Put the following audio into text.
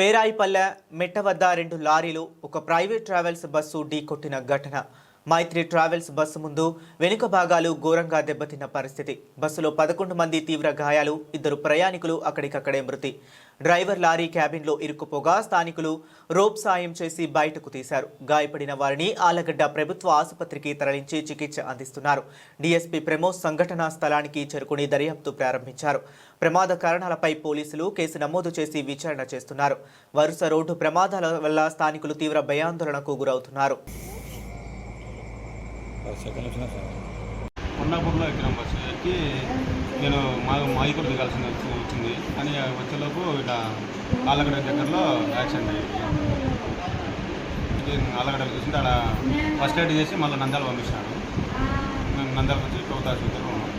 పేరాయిపల్లె మెట్ట వద్ద 2 లారీలు ఒక ప్రైవేట్ ట్రావెల్స్ బస్సు ఢీకొట్టిన ఘటన. మైత్రి ట్రావెల్స్ బస్సు ముందు వెనుక భాగాలు ఘోరంగా దెబ్బతిన్న పరిస్థితి. బస్సులో 11 మంది తీవ్ర గాయాలు, 2 ప్రయాణికులు అక్కడికక్కడే మృతి. డ్రైవర్ లారీ క్యాబిన్లో ఇరుక్కుపోగా స్థానికులు రోప్ సాయం చేసి బయటకు తీశారు. గాయపడిన వారిని ఆలగడ్డ ప్రభుత్వ ఆసుపత్రికి తరలించి చికిత్స అందిస్తున్నారు. డీఎస్పీ ప్రమోద్ సంఘటనా స్థలానికి చేరుకుని దర్యాప్తు ప్రారంభించారు. ప్రమాద కారణాలపై పోలీసులు కేసు నమోదు చేసి విచారణ చేస్తున్నారు. వరుస రోడ్డు ప్రమాదాల వల్ల స్థానికులు తీవ్ర భయాందోళనకు గురవుతున్నారు. కొండాపూర్లో ఎక్కిన బస్సు ఎక్కి నేను మాయికూరు దిగాల్సి వచ్చింది అని వచ్చేలోపు ఇలా ఆలగడ్డ దగ్గరలో యాక్సిడెంట్ అయ్యింది. ఆలగడ్డలు చూసింటే అక్కడ ఫస్ట్ ఎయిడ్ చేసి మళ్ళీ నంద్యాల పంపించినాడు. మేము నంద్యాలకు వచ్చి ప్రభుత్వ ఆసుపత్రిలో ఉన్నాం.